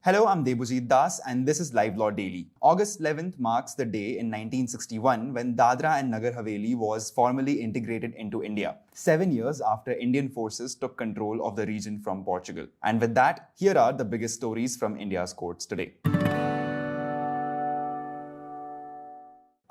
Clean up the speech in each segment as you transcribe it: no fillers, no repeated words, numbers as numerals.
Hello, I'm Debojit Das and this is LiveLaw Daily. August 11th marks the day in 1961 when Dadra and Nagar Haveli was formally integrated into India, 7 years after Indian forces took control of the region from Portugal. And with that, here are the biggest stories from India's courts today.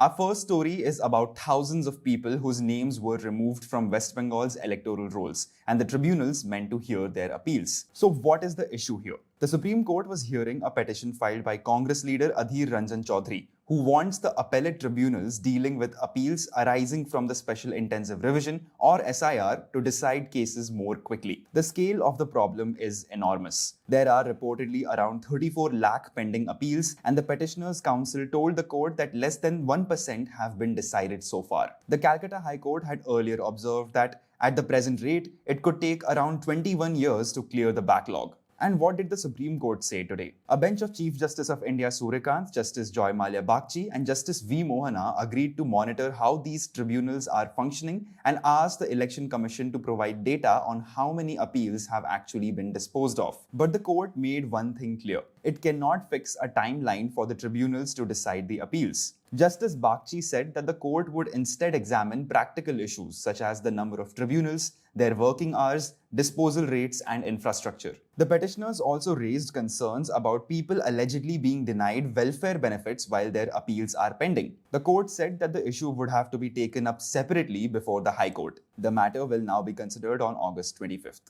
Our first story is about thousands of people whose names were removed from West Bengal's electoral rolls, and the tribunals meant to hear their appeals. So what is the issue here? The Supreme Court was hearing a petition filed by Congress leader Adhir Ranjan Chaudhary, who wants the appellate tribunals dealing with appeals arising from the Special Intensive Revision or SIR to decide cases more quickly. The scale of the problem is enormous. There are reportedly around 34 lakh pending appeals, and the Petitioners' Council told the court that less than 1% have been decided so far. The Calcutta High Court had earlier observed that at the present rate, it could take around 21 years to clear the backlog. And what did the Supreme Court say today? A bench of Chief Justice of India Suryakant, Justice Joy Malia Bagchi and Justice V. Mohana agreed to monitor how these tribunals are functioning and asked the Election Commission to provide data on how many appeals have actually been disposed of. But the court made one thing clear. It cannot fix a timeline for the tribunals to decide the appeals. Justice Bagchi said that the court would instead examine practical issues such as the number of tribunals, their working hours, disposal rates, and infrastructure. The petitioners also raised concerns about people allegedly being denied welfare benefits while their appeals are pending. The court said that the issue would have to be taken up separately before the High Court. The matter will now be considered on August 25th.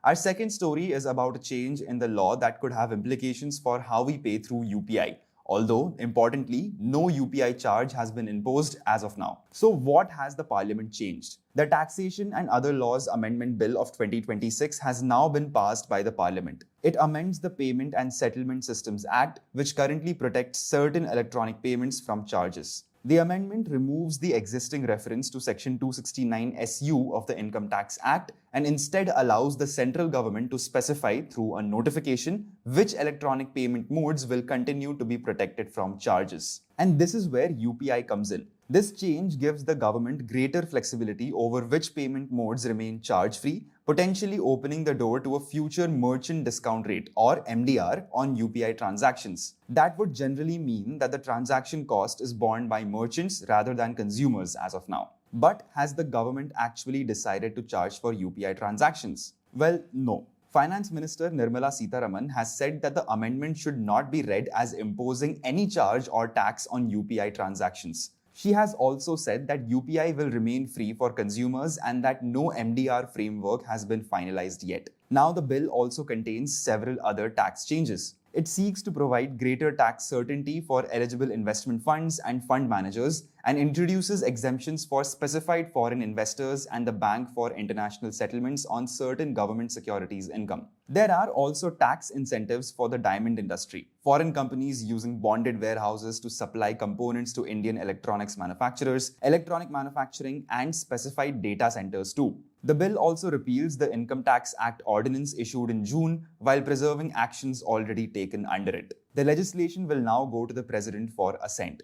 Our second story is about a change in the law that could have implications for how we pay through UPI. Although, importantly, no UPI charge has been imposed as of now. So what has the Parliament changed? The Taxation and Other Laws Amendment Bill of 2026 has now been passed by the Parliament. It amends the Payment and Settlement Systems Act, which currently protects certain electronic payments from charges. The amendment removes the existing reference to Section 269 SU of the Income Tax Act and instead allows the central government to specify through a notification which electronic payment modes will continue to be protected from charges. And this is where UPI comes in. This change gives the government greater flexibility over which payment modes remain charge-free, potentially opening the door to a future merchant discount rate or MDR on UPI transactions. That would generally mean that the transaction cost is borne by merchants rather than consumers as of now. But has the government actually decided to charge for UPI transactions? Well, no. Finance Minister Nirmala Sitharaman has said that the amendment should not be read as imposing any charge or tax on UPI transactions. She has also said that UPI will remain free for consumers and that no MDR framework has been finalized yet. Now the bill also contains several other tax changes. It seeks to provide greater tax certainty for eligible investment funds and fund managers and introduces exemptions for specified foreign investors and the Bank for International Settlements on certain government securities income. There are also tax incentives for the diamond industry, foreign companies using bonded warehouses to supply components to Indian electronics manufacturers, electronic manufacturing, and specified data centers too. The bill also repeals the Income Tax Act ordinance issued in June while preserving actions already taken under it. The legislation will now go to the President for assent.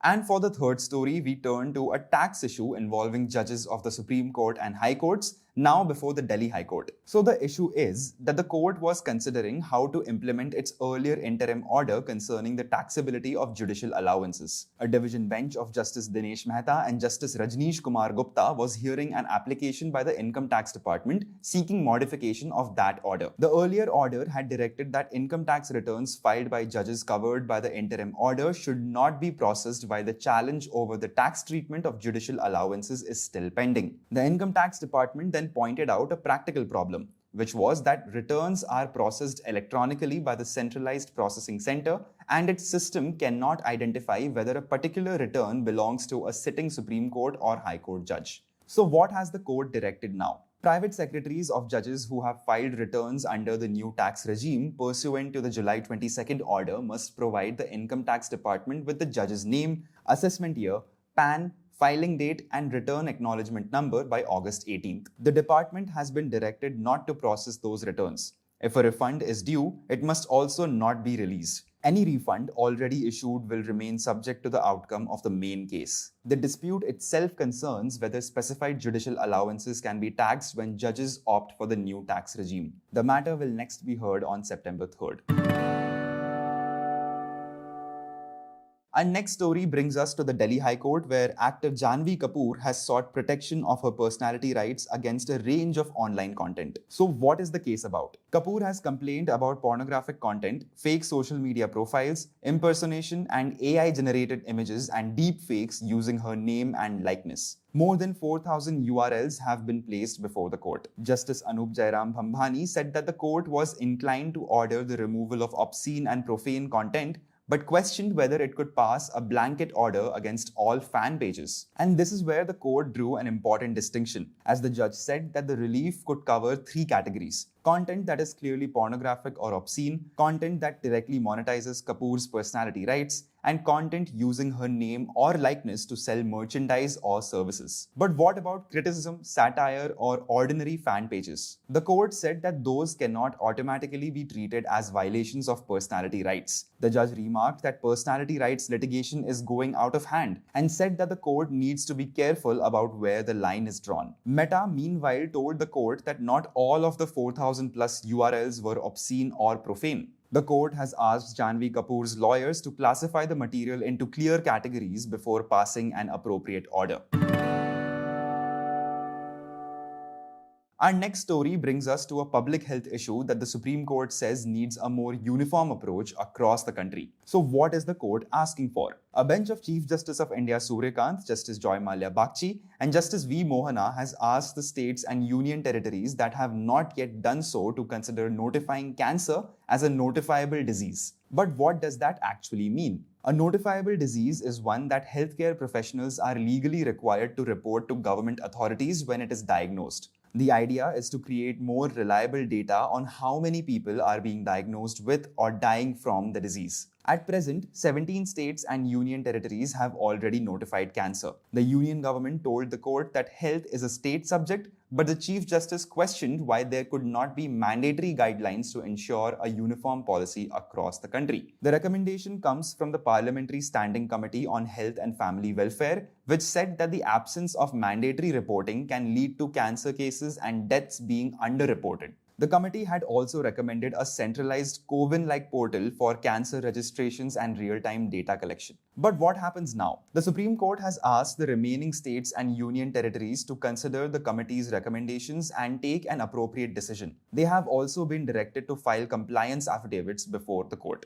And for the third story, we turn to a tax issue involving judges of the Supreme Court and High Courts, now before the Delhi High Court. So the issue is that the court was considering how to implement its earlier interim order concerning the taxability of judicial allowances. A division bench of Justice Dinesh Mehta and Justice Rajneesh Kumar Gupta was hearing an application by the Income Tax Department seeking modification of that order. The earlier order had directed that income tax returns filed by judges covered by the interim order should not be processed while the challenge over the tax treatment of judicial allowances is still pending. The Income Tax Department then pointed out a practical problem, which was that returns are processed electronically by the centralized processing center and its system cannot identify whether a particular return belongs to a sitting Supreme Court or High Court judge. So what has the court directed now? Private secretaries of judges who have filed returns under the new tax regime pursuant to the July 22nd order must provide the Income Tax Department with the judge's name, assessment year, PAN, filing date and return acknowledgement number by August 18th. The department has been directed not to process those returns. If a refund is due, it must also not be released. Any refund already issued will remain subject to the outcome of the main case. The dispute itself concerns whether specified judicial allowances can be taxed when judges opt for the new tax regime. The matter will next be heard on September 3rd. Our next story brings us to the Delhi High Court, where actor Janhvi Kapoor has sought protection of her personality rights against a range of online content. So what is the case about? Kapoor has complained about pornographic content, fake social media profiles, impersonation and AI-generated images and deep fakes using her name and likeness. More than 4,000 URLs have been placed before the court. Justice Anup Jairam Bhambhani said that the court was inclined to order the removal of obscene and profane content, but questioned whether it could pass a blanket order against all fan pages. And this is where the court drew an important distinction, as the judge said that the relief could cover 3 categories: content that is clearly pornographic or obscene, content that directly monetizes Kapoor's personality rights, and content using her name or likeness to sell merchandise or services. But what about criticism, satire, or ordinary fan pages? The court said that those cannot automatically be treated as violations of personality rights. The judge remarked that personality rights litigation is going out of hand and said that the court needs to be careful about where the line is drawn. Meta, meanwhile, told the court that not all of the 4,000 plus URLs were obscene or profane. The court has asked Janhvi Kapoor's lawyers to classify the material into clear categories before passing an appropriate order. Our next story brings us to a public health issue that the Supreme Court says needs a more uniform approach across the country. So what is the court asking for? A bench of Chief Justice of India Suryakant, Justice Joy Mallya Bagchi, and Justice V. Mohana has asked the states and union territories that have not yet done so to consider notifying cancer as a notifiable disease. But what does that actually mean? A notifiable disease is one that healthcare professionals are legally required to report to government authorities when it is diagnosed. The idea is to create more reliable data on how many people are being diagnosed with or dying from the disease. At present, 17 states and union territories have already notified cancer. The union government told the court that health is a state subject, but the Chief Justice questioned why there could not be mandatory guidelines to ensure a uniform policy across the country. The recommendation comes from the Parliamentary Standing Committee on Health and Family Welfare, which said that the absence of mandatory reporting can lead to cancer cases and deaths being underreported. The committee had also recommended a centralized CoWIN-like portal for cancer registrations and real-time data collection. But what happens now? The Supreme Court has asked the remaining states and union territories to consider the committee's recommendations and take an appropriate decision. They have also been directed to file compliance affidavits before the court.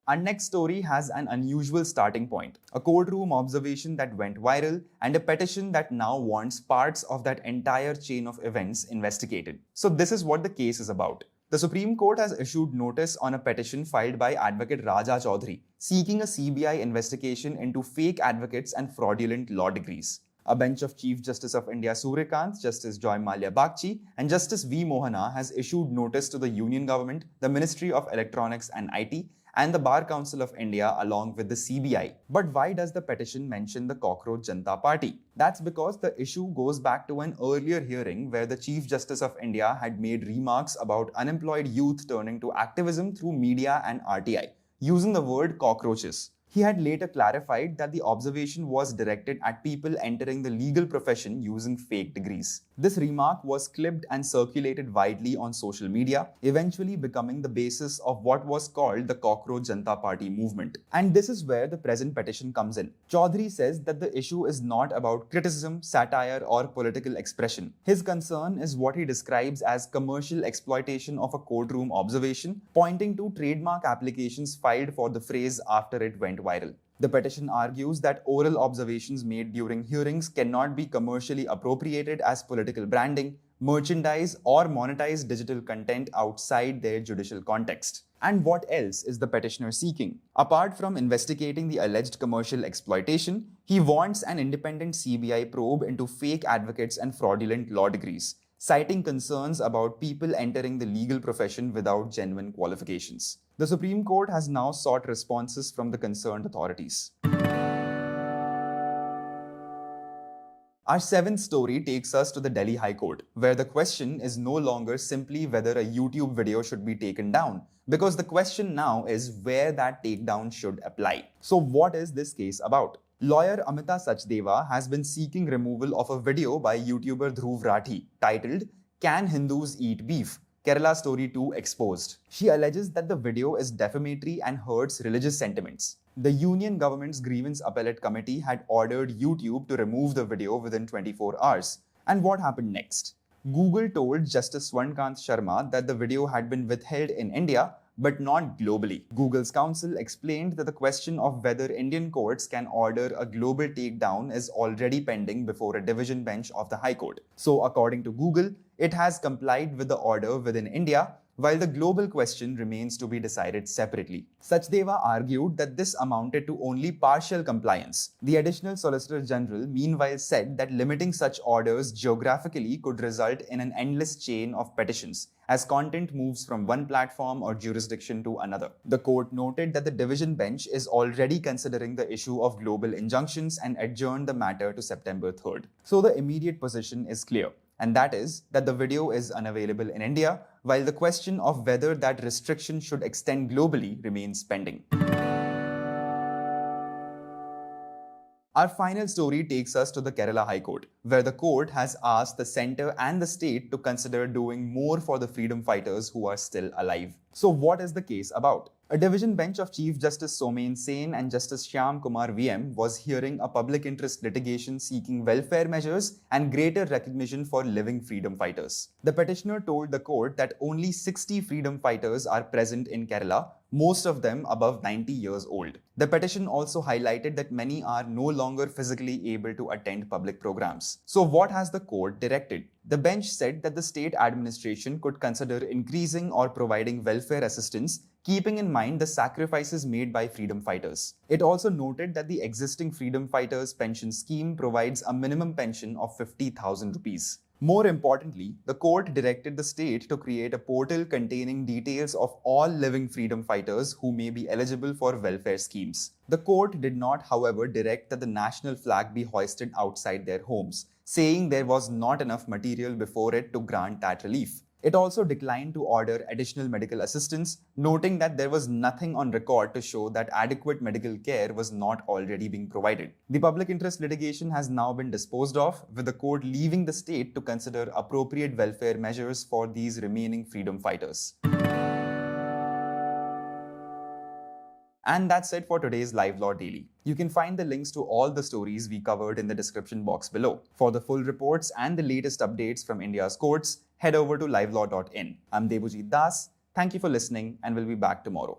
Our next story has an unusual starting point, a courtroom observation that went viral and a petition that now wants parts of that entire chain of events investigated. So this is what the case is about. The Supreme Court has issued notice on a petition filed by Advocate Raja Chaudhary, seeking a CBI investigation into fake advocates and fraudulent law degrees. A bench of Chief Justice of India Suryakant, Justice Joy Mallya Bagchi, and Justice V. Mohana has issued notice to the Union Government, the Ministry of Electronics and IT, and the Bar Council of India along with the CBI. But why does the petition mention the Cockroach Janata Party? That's because the issue goes back to an earlier hearing where the Chief Justice of India had made remarks about unemployed youth turning to activism through media and RTI, using the word cockroaches. He had later clarified that the observation was directed at people entering the legal profession using fake degrees. This remark was clipped and circulated widely on social media, eventually becoming the basis of what was called the Cockroach Janata Party movement. And this is where the present petition comes in. Chaudhary says that the issue is not about criticism, satire, or political expression. His concern is what he describes as commercial exploitation of a courtroom observation, pointing to trademark applications filed for the phrase after it went viral. The petition argues that oral observations made during hearings cannot be commercially appropriated as political branding, merchandise, or monetized digital content outside their judicial context. And what else is the petitioner seeking? Apart from investigating the alleged commercial exploitation, he wants an independent CBI probe into fake advocates and fraudulent law degrees, citing concerns about people entering the legal profession without genuine qualifications. The Supreme Court has now sought responses from the concerned authorities. Our seventh story takes us to the Delhi High Court, where the question is no longer simply whether a YouTube video should be taken down, because the question now is where that takedown should apply. So what is this case about? Lawyer Amita Sachdeva has been seeking removal of a video by YouTuber Dhruv Rathee titled "Can Hindus Eat Beef?" Kerala Story 2 exposed. She alleges that the video is defamatory and hurts religious sentiments. The union government's grievance appellate committee had ordered YouTube to remove the video within 24 hours. And what happened next? Google told Justice Swarnkant Sharma that the video had been withheld in India but not globally. Google's counsel explained that the question of whether Indian courts can order a global takedown is already pending before a division bench of the High Court. So according to Google, it has complied with the order within India, while the global question remains to be decided separately. Sachdeva argued that this amounted to only partial compliance. The additional Solicitor General meanwhile said that limiting such orders geographically could result in an endless chain of petitions, as content moves from one platform or jurisdiction to another. The court noted that the division bench is already considering the issue of global injunctions and adjourned the matter to September 3rd. So the immediate position is clear, and that is that the video is unavailable in India, while the question of whether that restriction should extend globally remains pending. Our final story takes us to the Kerala High Court, where the court has asked the centre and the state to consider doing more for the freedom fighters who are still alive. So what is the case about? A division bench of Chief Justice Somen Sen and Justice Shyam Kumar VM was hearing a public interest litigation seeking welfare measures and greater recognition for living freedom fighters. The petitioner told the court that only 60 freedom fighters are present in Kerala, most of them above 90 years old. The petition also highlighted that many are no longer physically able to attend public programs. So what has the court directed? The bench said that the state administration could consider increasing or providing welfare assistance, keeping in mind the sacrifices made by freedom fighters. It also noted that the existing freedom fighters pension scheme provides a minimum pension of 50,000 rupees. More importantly, the court directed the state to create a portal containing details of all living freedom fighters who may be eligible for welfare schemes. The court did not, however, direct that the national flag be hoisted outside their homes, saying there was not enough material before it to grant that relief. It also declined to order additional medical assistance, noting that there was nothing on record to show that adequate medical care was not already being provided. The public interest litigation has now been disposed of, with the court leaving the state to consider appropriate welfare measures for these remaining freedom fighters. And that's it for today's LiveLaw Daily. You can find the links to all the stories we covered in the description box below. For the full reports and the latest updates from India's courts, head over to livelaw.in. I'm Debujit Das. Thank you for listening, and we'll be back tomorrow.